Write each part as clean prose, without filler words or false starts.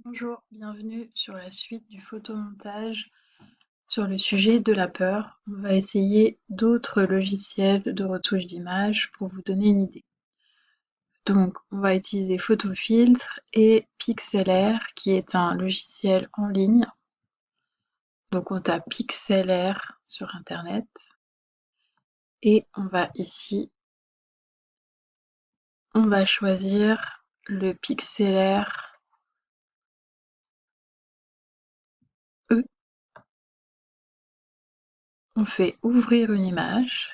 Bonjour, bienvenue sur la suite du photomontage sur le sujet de la peur. On va essayer d'autres logiciels de retouche d'image pour vous donner une idée. Donc, on va utiliser Photofiltre et Pixlr, qui est un logiciel en ligne. Donc, on tape Pixlr sur Internet et on va ici, on va choisir le Pixlr E. On fait ouvrir une image.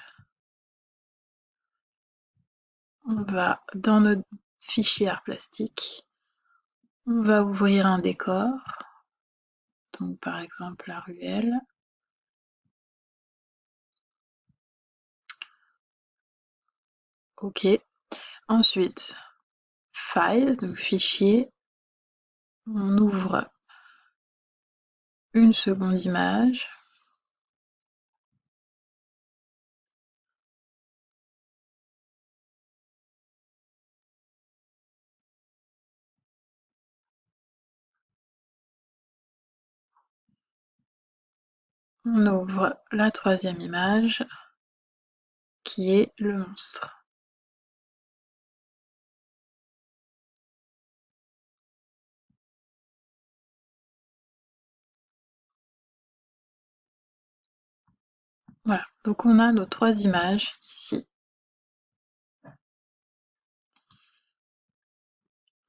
On va dans notre fichier art plastique, on va ouvrir un décor, donc par exemple la ruelle. OK. Ensuite, File, donc fichier, on ouvre une seconde image. On ouvre la troisième image, qui est le monstre. Voilà, donc on a nos trois images ici.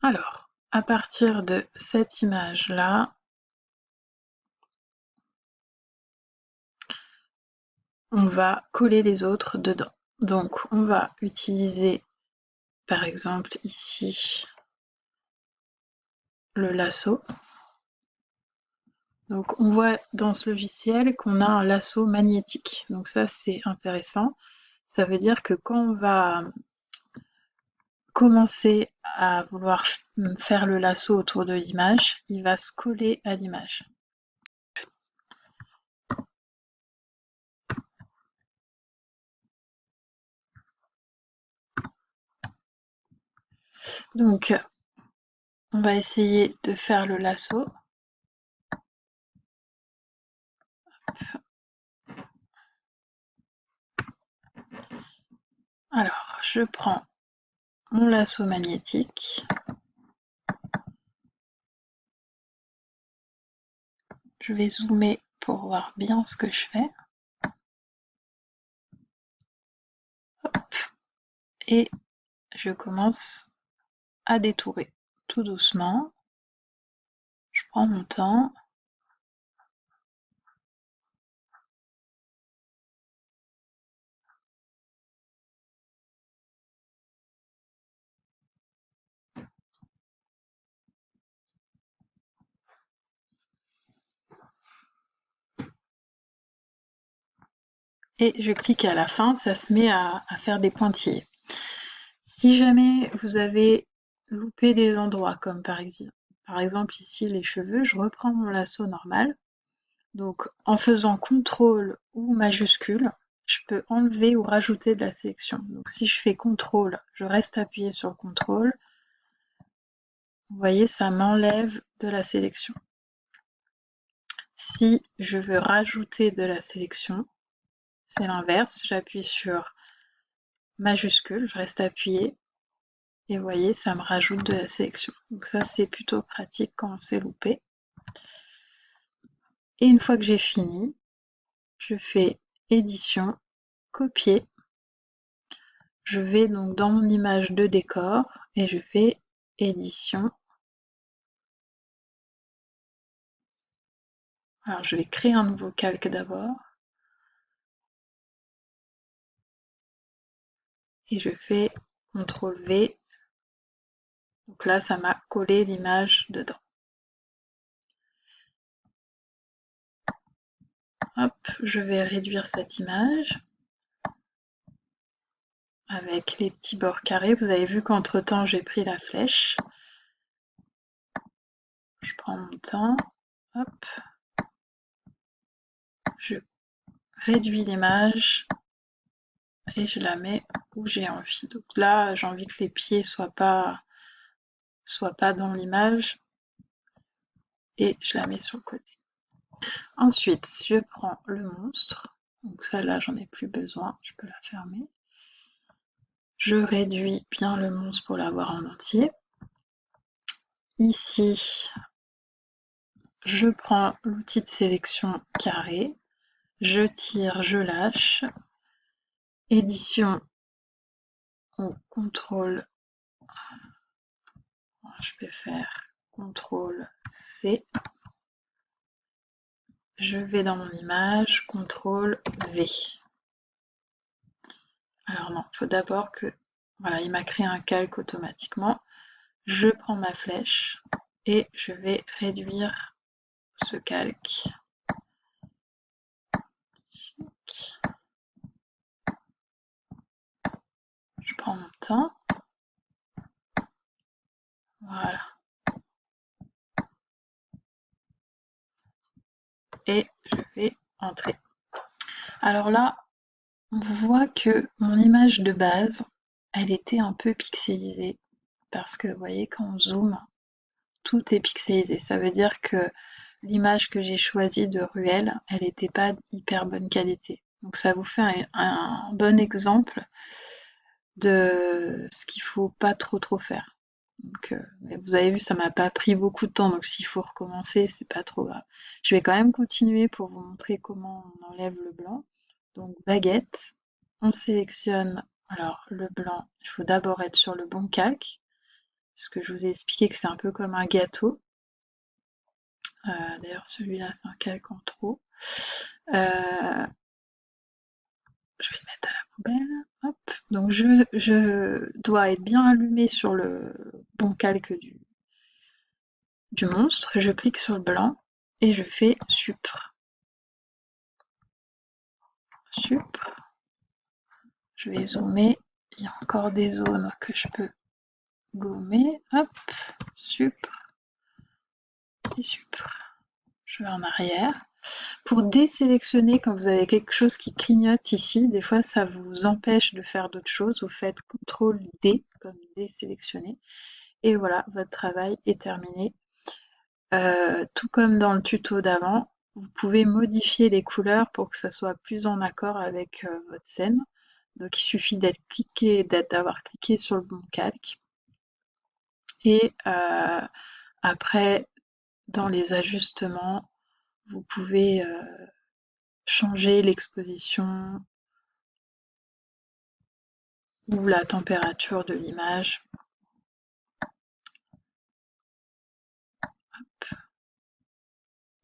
Alors, à partir de cette image-là, on va coller les autres dedans. Donc, on va utiliser, par exemple, ici, le lasso. Donc, on voit dans ce logiciel qu'on a un lasso magnétique. Donc ça, c'est intéressant. Ça veut dire que quand on va commencer à vouloir faire le lasso autour de l'image, il va se coller à l'image. Donc, on va essayer de faire le lasso. Alors, je prends mon lasso magnétique. Je vais zoomer pour voir bien ce que je fais. Hop. Et je commence à détourer tout doucement. Je prends mon temps. Et je clique à la fin, ça se met à faire des pointillés. Si jamais vous avez loupé des endroits, comme par exemple ici les cheveux, je reprends mon lasso normal. Donc en faisant CTRL ou majuscule, je peux enlever ou rajouter de la sélection. Donc si je fais CTRL, je reste appuyé sur CTRL, vous voyez, ça m'enlève de la sélection. Si je veux rajouter de la sélection, c'est l'inverse, j'appuie sur majuscule, je reste appuyé, et vous voyez, ça me rajoute de la sélection. Donc ça, c'est plutôt pratique quand on s'est loupé. Et une fois que j'ai fini, je fais édition, copier. Je vais donc dans mon image de décor et je fais édition. Alors je vais créer un nouveau calque d'abord. Et je fais CTRL V. Donc là, ça m'a collé l'image dedans. Hop, je vais réduire cette image avec les petits bords carrés. Vous avez vu qu'entre-temps, j'ai pris la flèche. Je prends mon temps. Hop. Je réduis l'image et je la mets où j'ai envie. Donc là, j'ai envie que les pieds soient pas dans l'image. et je la mets sur le côté. Ensuite, je prends le monstre, donc ça là j'en ai plus besoin, je peux la fermer. Je réduis bien le monstre pour l'avoir en entier. Ici, je prends l'outil de sélection carré, je tire, je lâche, édition ou contrôle, je vais faire contrôle C, je vais dans mon image, contrôle V. Alors non, il faut d'abord que, voilà, il m'a créé un calque automatiquement. Je prends ma flèche et je vais réduire ce calque. Je prends mon temps. Voilà. Et je vais entrer. Alors là, on voit que mon image de base, elle était un peu pixelisée. Parce que vous voyez, quand on zoome, tout est pixelisé. Ça veut dire que l'image que j'ai choisie de ruelle, elle n'était pas hyper bonne qualité. Donc ça vous fait un bon exemple de ce qu'il faut pas trop faire. Donc, vous avez vu, ça m'a pas pris beaucoup de temps, donc s'il faut recommencer, c'est pas trop grave. Je vais quand même continuer pour vous montrer comment on enlève le blanc. Donc baguette, on sélectionne, alors le blanc, il faut d'abord être sur le bon calque, puisque je vous ai expliqué que c'est un peu comme un gâteau. D'ailleurs celui-là c'est un calque en trop. Je vais le mettre à la poubelle. Hop. Donc je dois être bien allumé sur le bon calque du monstre. Je clique sur le blanc et je fais supr. Supr. Je vais zoomer. Il y a encore des zones que je peux gommer. Hop. Supr. Et supr. Je vais en arrière. Pour désélectionner, quand vous avez quelque chose qui clignote ici, des fois ça vous empêche de faire d'autres choses. Vous faites CTRL D, comme désélectionner. Et voilà, votre travail est terminé. Tout comme dans le tuto d'avant, vous pouvez modifier les couleurs pour que ça soit plus en accord avec votre scène. Donc il suffit d'avoir cliqué sur le bon calque. Et après, dans les ajustements, vous pouvez changer l'exposition ou la température de l'image.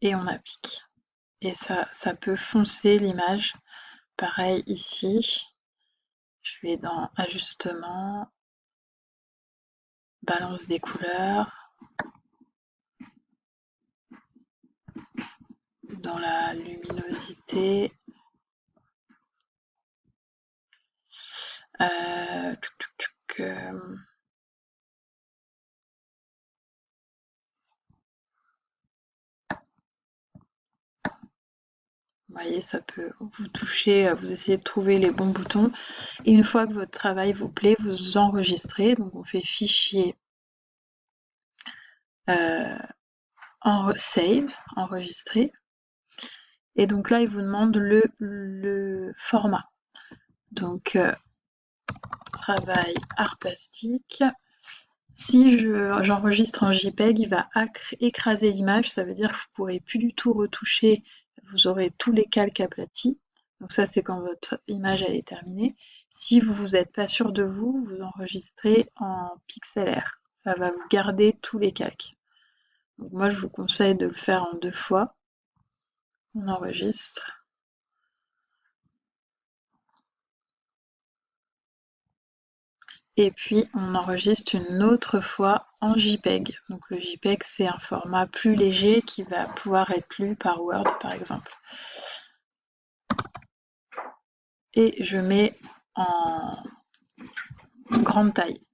Et on applique. Et ça peut foncer l'image. Pareil ici. Je vais dans ajustement, balance des couleurs, dans la luminosité, vous voyez, ça peut vous toucher, vous essayez de trouver les bons boutons. Et une fois que votre travail vous plaît, vous enregistrez. Donc on fait fichier, save, enregistrer. Et donc là, il vous demande le format. Donc travail art plastique. Si j'enregistre en JPEG, il va écraser l'image, ça veut dire que vous ne pourrez plus du tout retoucher, vous aurez tous les calques aplatis. Donc ça, c'est quand votre image elle est terminée. Si vous n'êtes pas sûr de vous, vous enregistrez en pixelaire. Ça va vous garder tous les calques. Donc moi, je vous conseille de le faire en 2 fois. On enregistre. Et puis on enregistre une autre fois en JPEG. Donc le JPEG, c'est un format plus léger qui va pouvoir être lu par Word par exemple. Et je mets en grande taille.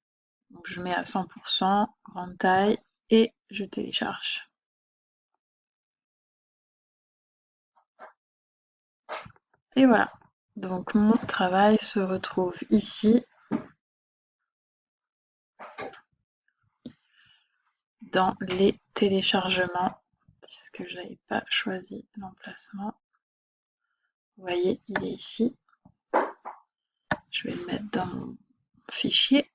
Donc je mets à 100%, grande taille, et je télécharge. Et voilà. Donc mon travail se retrouve ici dans les téléchargements puisque je n'avais pas choisi l'emplacement. Vous voyez, il est ici. Je vais le mettre dans mon fichier.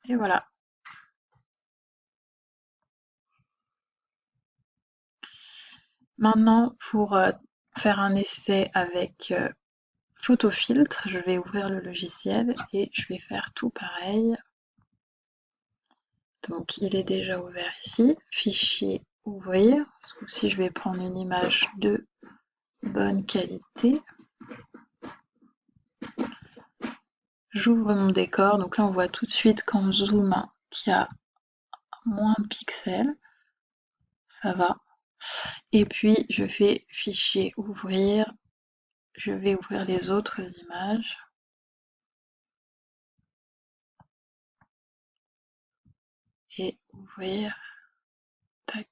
Et voilà. Maintenant, pour faire un essai avec Photofiltre, je vais ouvrir le logiciel et je vais faire tout pareil. Donc, il est déjà ouvert ici. Fichier, ouvrir. Ce coup-ci, je vais prendre une image de bonne qualité. J'ouvre mon décor. Donc là, on voit tout de suite quand on zoome qu'il y a moins de pixels. Ça va. Et puis, je fais fichier, ouvrir. Je vais ouvrir les autres images. Et ouvrir. Tac.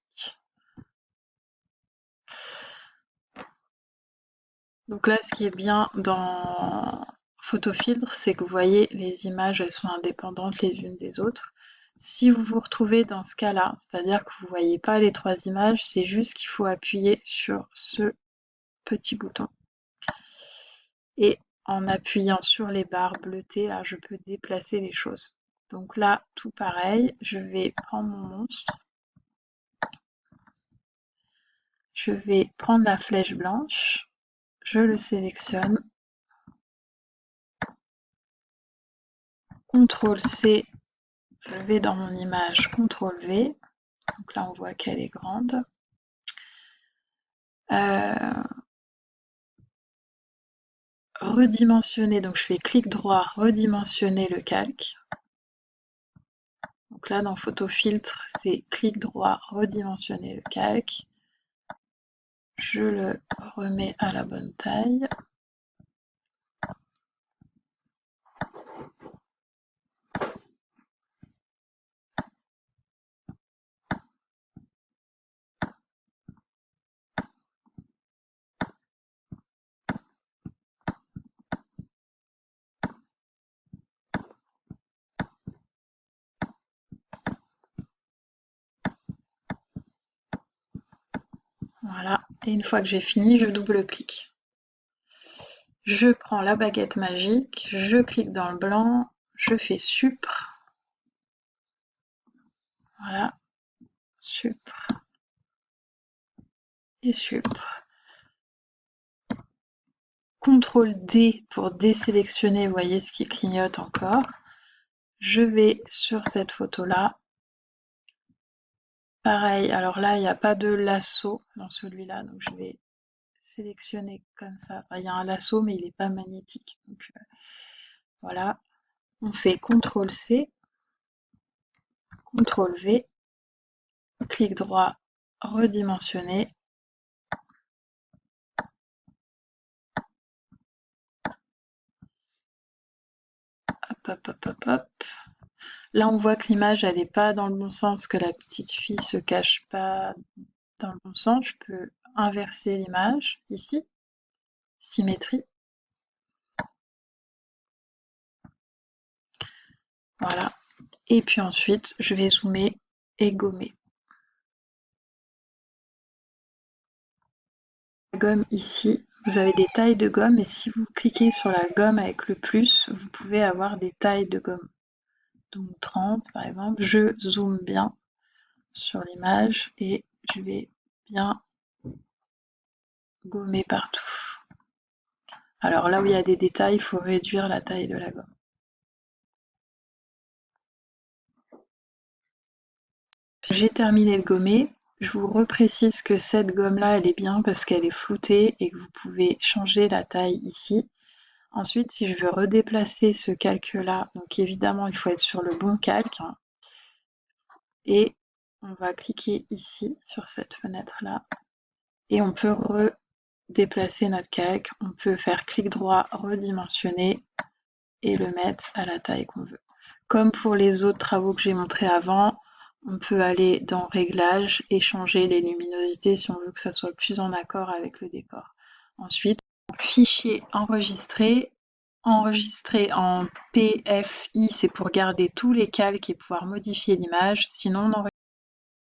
Donc là, ce qui est bien dans Photofiltre, c'est que vous voyez, les images, elles sont indépendantes les unes des autres. Si vous vous retrouvez dans ce cas-là, c'est-à-dire que vous ne voyez pas les trois images, c'est juste qu'il faut appuyer sur ce petit bouton. Et en appuyant sur les barres bleutées, là, je peux déplacer les choses. Donc là, tout pareil, je vais prendre mon monstre. Je vais prendre la flèche blanche. Je le sélectionne. CTRL-C, je vais dans mon image, CTRL-V. Donc là, on voit qu'elle est grande. Redimensionner, donc je fais clic droit, redimensionner le calque. Donc là, dans Photofiltre, c'est clic droit, redimensionner le calque. Je le remets à la bonne taille. Voilà, et une fois que j'ai fini, je double-clique. Je prends la baguette magique, je clique dans le blanc, je fais Supr. Voilà, Supr et Supr. CTRL-D pour désélectionner, vous voyez ce qui clignote encore. Je vais sur cette photo-là. Pareil, alors là, il n'y a pas de lasso dans celui-là, donc je vais sélectionner comme ça. Enfin, il y a un lasso, mais il n'est pas magnétique. Donc voilà, on fait CTRL-C, CTRL-V, clic droit, redimensionner. Hop, hop, hop, hop, hop. Là, on voit que l'image, elle n'est pas dans le bon sens, que la petite fille se cache pas dans le bon sens. Je peux inverser l'image ici, symétrie. Voilà. Et puis ensuite, je vais zoomer et gommer. La gomme ici, vous avez des tailles de gomme et si vous cliquez sur la gomme avec le plus, vous pouvez avoir des tailles de gomme. Donc 30 par exemple, je zoome bien sur l'image et je vais bien gommer partout. Alors là où il y a des détails, il faut réduire la taille de la gomme. J'ai terminé de gommer. Je vous reprécise que cette gomme-là, elle est bien parce qu'elle est floutée et que vous pouvez changer la taille ici. Ensuite, si je veux redéplacer ce calque-là, donc évidemment, il faut être sur le bon calque. Et on va cliquer ici, sur cette fenêtre-là. Et on peut redéplacer notre calque. On peut faire clic droit, redimensionner et le mettre à la taille qu'on veut. Comme pour les autres travaux que j'ai montrés avant, on peut aller dans Réglages et changer les luminosités si on veut que ça soit plus en accord avec le décor. Ensuite, fichier enregistré. Enregistrer en PFI, c'est pour garder tous les calques et pouvoir modifier l'image. Sinon, on